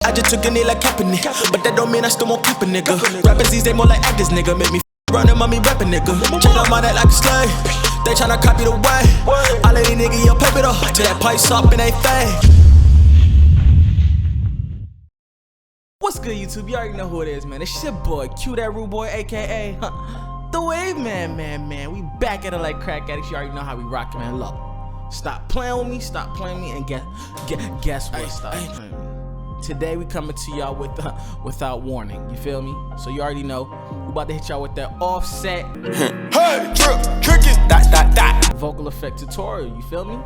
I just took a knee like Kaepernick, but that don't mean I still won't keep a nigga. Rappers these days more like actors, nigga. Make me running, mommy rapping, nigga. Chain on my neck like a slave. They tryna copy the way. All of these niggas, yo, pep it up till that pipe's up and they fade. What's good, YouTube? You already know who it is, man. It's your boy, Q that rude boy, aka the Wave Man. We back at it like crack addicts. You already know how we rock, man. Look, stop playing with me, and guess what? Stop playing with me. Today we coming to y'all with without warning. You feel me? So you already know we about to hit y'all with that offset. Hey, tricky, that. Vocal effect tutorial. You feel me?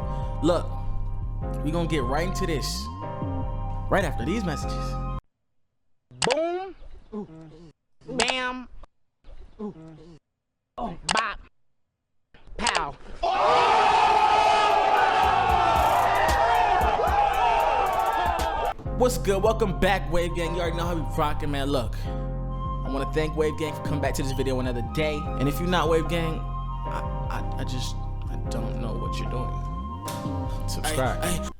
Look, we gonna get right into this right after these messages. Boom, bam, bop, pow. What's good? Welcome back, Wave Gang. You already know how we rockin', man. Look, I want to thank Wave Gang for coming back to this video another day. And if you're not Wave Gang, I don't know what you're doing. Subscribe.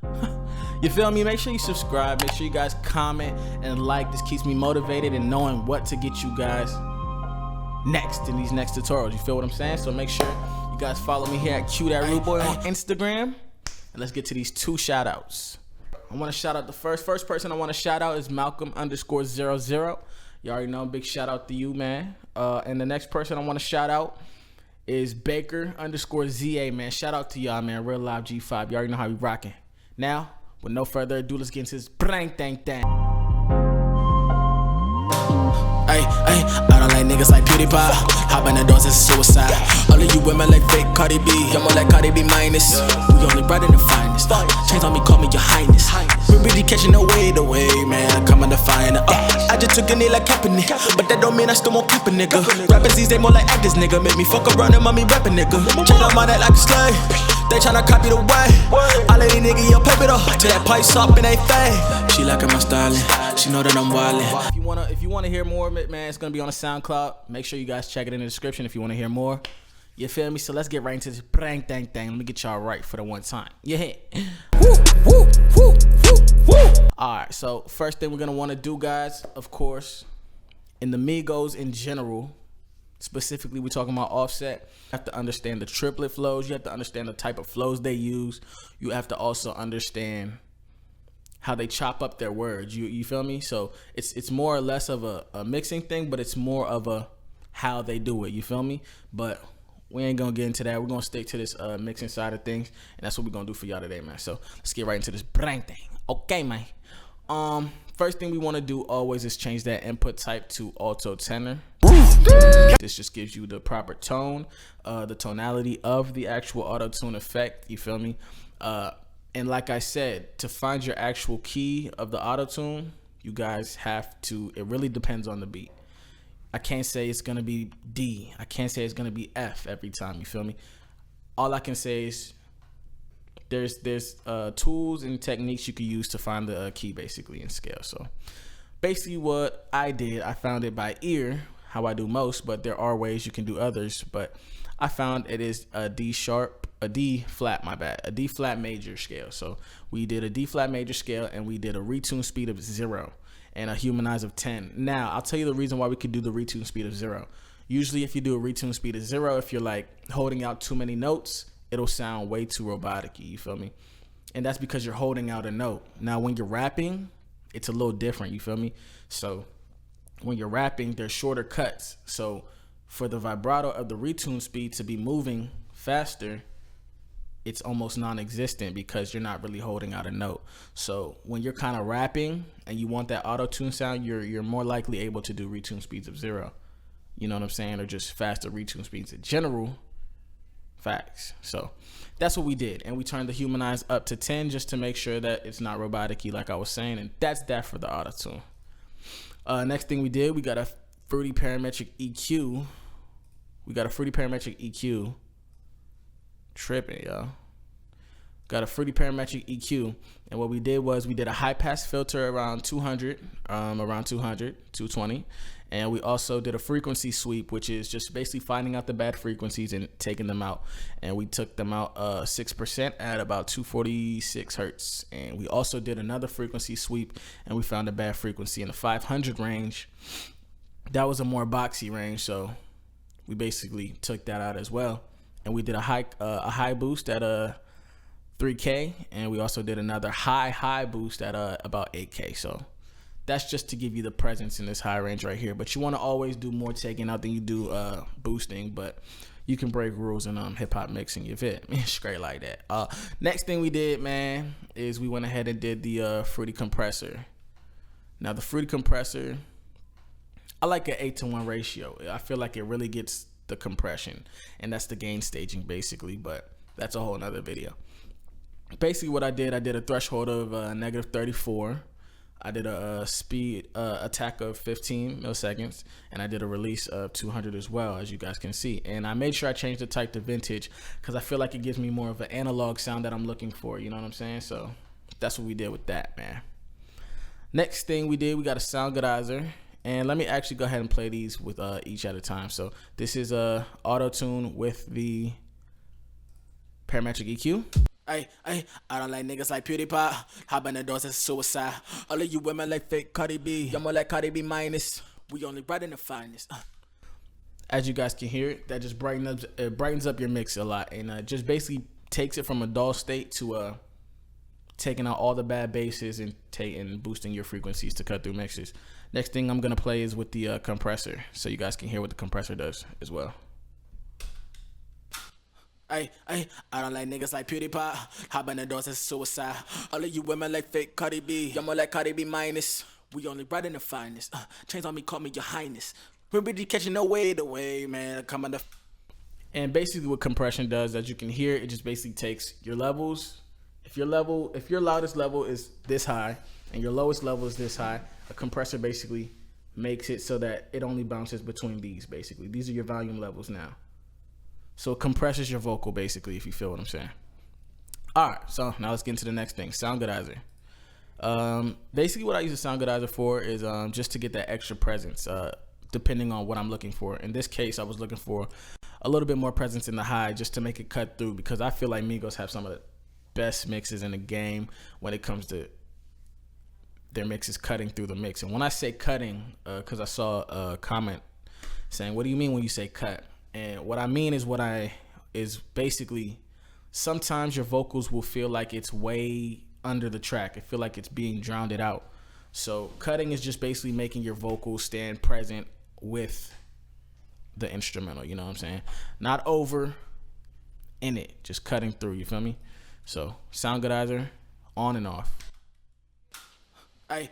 You feel me? Make sure you subscribe. Make sure you guys comment and like. This keeps me motivated and knowing what to get you guys next in these next tutorials. You feel what I'm saying? So make sure you guys follow me here at Q that rude boy on Instagram. And let's get to these two shout outs. I want to shout out the first person I want to shout out is Malcolm_00. You already know, big shout out to you, man. And the next person I want to shout out is Baker_ZA, man. Shout out to y'all, man. Real Live G5. You already know how we rocking. Now, with no further ado, let's get into this bang thang. I don't like niggas like PewDiePie. Hop in the doors, it's suicide. All of you women like fake Cardi B. I'm more like Cardi B minus. We only brought in the finest. Chains on me, call me your highness. We really catching the way, man. I'm coming to find it. I just took a knee like Kaepernick, but that don't mean I still won't keep a nigga. Rappers these days more like actors, nigga. Make me fuck around and mommy rapping, nigga. Chain on my neck like a slave. They tryna copy the way. All of these niggas, yo, pep it up till that pipe's up and they fade. She liking my styling. She know that I'm wildin'. If you wanna hear more of it, man, it's gonna be on the Soundcloud. Make sure you guys check it in the description if you wanna hear more. You feel me? So let's get right into this bang thang. Let me get y'all right for the one time. Yeah. Woo. Alright, so first thing we're gonna wanna do, guys, of course, in the Migos in general, specifically we're talking about offset, you have to understand the triplet flows. You have to understand the type of flows they use. You have to also understand how they chop up their words. You feel me? So it's more or less of a mixing thing, but it's more of a how they do it. You feel me? But we ain't gonna get into that. We're gonna stick to this mixing side of things, and that's what we're gonna do for y'all today, man. So let's get right into this bang thing. Okay, man. First thing we want to do always is change that input type to auto tenor. This just gives you the proper tone, the tonality of the actual auto tune effect. You feel me? And like I said, to find your actual key of the auto tune, you guys have to. It really depends on the beat. I can't say it's gonna be D. I can't say it's gonna be F every time. You feel me? All I can say is there's tools and techniques you can use to find the key basically in scale. So basically what I did, I found it by ear, how I do most, but there are ways you can do others. But I found it is a D flat major scale. So we did a D flat major scale and we did a retune speed of 0 and a humanize of 10. Now I'll tell you the reason why we could do the retune speed of 0. Usually if you do a retune speed of 0, if you're like holding out too many notes, it'll sound way too robotic-y, you feel me? And that's because you're holding out a note. Now when you're rapping, it's a little different, you feel me? So when you're rapping, there's shorter cuts. So for the vibrato of the retune speed to be moving faster, it's almost non-existent because you're not really holding out a note. So when you're kind of rapping and you want that auto-tune sound, you're more likely able to do retune speeds of 0. You know what I'm saying? Or just faster retune speeds in general. Facts. So that's what we did, and we turned the humanize up to 10 just to make sure that it's not robotic-y like I was saying, and that's that for the auto-tune. Next thing we did, we got a fruity parametric EQ. Tripping, y'all. got a Fruity Parametric EQ, and what we did was we did a high pass filter around 200, 220, and we also did a frequency sweep, which is just basically finding out the bad frequencies and taking them out. And we took them out 6% at about 246 hertz. And we also did another frequency sweep, and we found a bad frequency in the 500 range. That was a more boxy range, so we basically took that out as well. And we did a high boost at 3K, and we also did another high boost at about 8K. So that's just to give you the presence in this high range right here. But you want to always do more taking out than you do boosting, but you can break rules in hip hop mixing. You fit straight like that. Next thing we did, man, is we went ahead and did the Fruity Compressor. Now the Fruity Compressor, I like an 8-to-1 ratio. I feel like it really gets the compression, and that's the gain staging basically, but that's a whole nother video. Basically what I did a threshold of -34. I did a speed attack of 15 milliseconds, and I did a release of 200 as well, as you guys can see. And I made sure I changed the type to vintage because I feel like it gives me more of an analog sound that I'm looking for, you know what I'm saying? So that's what we did with that, man. Next thing we did, we got a Soundcloud. And let me actually go ahead and play these with each at a time. So this is a auto tune with the Parametric EQ. I don't like niggas like PewDiePie. Hop in the doors, it's suicide. All of you women like fake Cardi B. Y'all more like Cardi B minus. We only right in the finest. As you guys can hear, that just brightens up your mix a lot, and just basically takes it from a dull state to taking out all the bad basses and boosting your frequencies to cut through mixes. Next thing I'm gonna play is with the compressor, so you guys can hear what the compressor does as well. I don't like niggas like PewDiePie. Hop in the doors, it's suicide. All of you women like fake Cardi B. Y'all more like Cardi B minus. We only right in the finest. Chains on me, call me your highness. We're really catching no way the way, man. Come on the. And basically what compression does, as you can hear, it just basically takes your levels. If your loudest level is this high and your lowest level is this high, a compressor basically makes it so that it only bounces between these, basically. These are your volume levels now. So it compresses your vocal, basically, if you feel what I'm saying. All right, so now let's get into the next thing, Soundcloud. Basically what I use a Soundcloud for is just to get that extra presence, depending on what I'm looking for. In this case, I was looking for a little bit more presence in the high just to make it cut through, because I feel like Migos have some of the best mixes in the game when it comes to their mixes cutting through the mix. And when I say cutting, because I saw a comment saying, what do you mean when you say cut? And what I mean is basically sometimes your vocals will feel like it's way under the track. I feel like it's being drowned out. So cutting is just basically making your vocals stand present with the instrumental, you know what I'm saying? Not over in it, just cutting through, you feel me? So Soundcloud on and off. I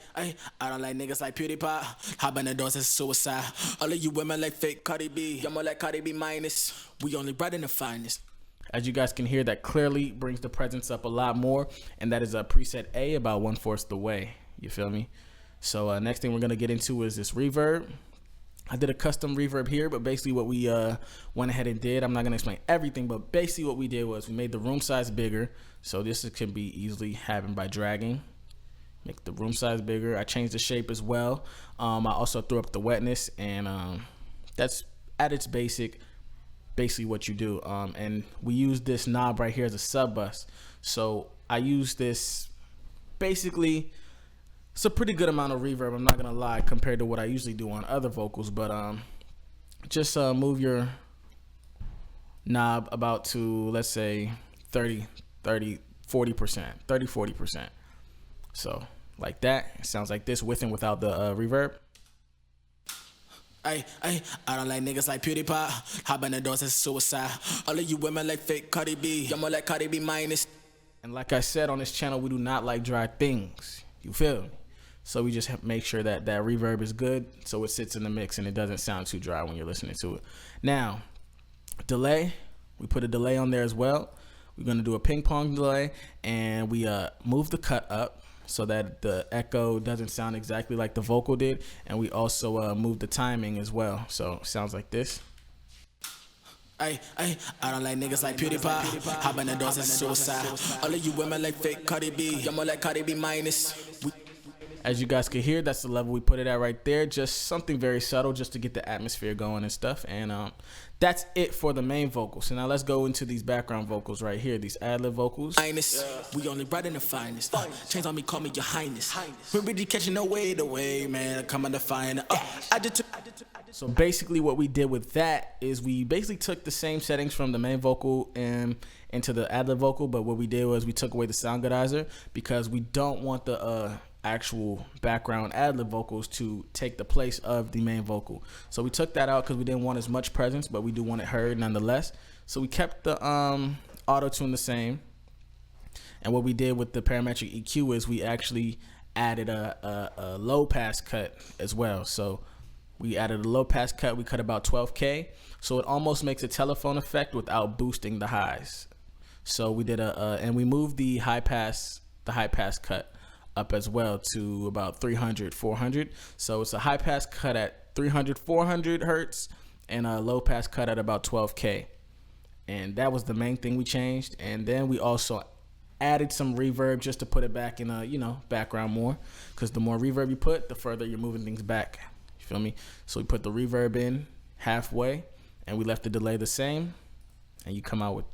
don't like niggas like PewDiePie. Hop in the doors, it's suicide. All of you women like fake Cardi B. Y'all more like Cardi B minus. We only right in the finest. As you guys can hear, that clearly brings the presence up a lot more, and that is a preset A about 1/4 the way. You feel me? So next thing we're gonna get into is this reverb. I did a custom reverb here, but basically what we went ahead and did, I'm not gonna explain everything, but basically what we did was we made the room size bigger. So this can be easily happened by dragging. Make the room size bigger. I changed the shape as well. I also threw up the wetness, and that's at its basically what you do. And we use this knob right here as a sub bus. So I use this, basically, it's a pretty good amount of reverb, I'm not gonna lie, compared to what I usually do on other vocals, but just move your knob about to, let's say 40%. So like that, it sounds like this with and without the reverb. I don't like niggas like PewDiePie. Hop in the doors, it's suicide. All of you women like fake Cardi B. Y'all more like Cardi B minus. And like I said on this channel, we do not like dry things. You feel me? So we just have to make sure that that reverb is good, so it sits in the mix and it doesn't sound too dry when you're listening to it. Now, delay, we put a delay on there as well. We're gonna do a ping pong delay, and we move the cut up so that the echo doesn't sound exactly like the vocal did, and we also move the timing as well, so it sounds like this. I don't like niggas like PewDiePie. Hop in the doors, it's suicide. All of you women like fake Cardi B. I'm more like Cardi B minus. As you guys can hear, that's the level we put it at right there. Just something very subtle just to get the atmosphere going and stuff. And that's it for the main vocals. So now let's go into these background vocals right here, these ad-lib vocals. We only ride in the finest. Chains on me, call me your highness. We're really catching no way the way, man. Come on the fine. So basically what we did with that is we basically took the same settings from the main vocal and into the ad-lib vocal, but what we did was we took away the Soundcloud because we don't want the actual background ad-lib vocals to take the place of the main vocal. So we took that out because we didn't want as much presence, but we do want it heard nonetheless. So we kept the auto-tune the same. And what we did with the parametric EQ is we actually added a low pass cut as well. So we added a low pass cut. We cut about 12K. So it almost makes a telephone effect without boosting the highs. So we did and we moved the high pass cut up as well to about 300, 400. So it's a high pass cut at 300, 400 hertz and a low pass cut at about 12K. And that was the main thing we changed. And then we also added some reverb just to put it back in a, background more, because the more reverb you put, the further you're moving things back. You feel me? So we put the reverb in halfway and we left the delay the same, and you come out with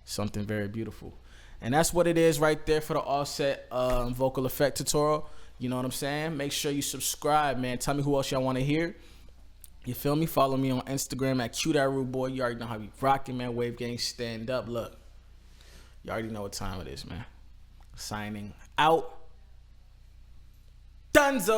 something very beautiful. And that's what it is right there for the offset vocal effect tutorial. You know what I'm saying? Make sure you subscribe, man. Tell me who else y'all want to hear. You feel me? Follow me on Instagram at @CuteRudeBoy. You already know how we rocking, man. Wave Gang, stand up. Look, you already know what time it is, man. Signing out. Dunzo.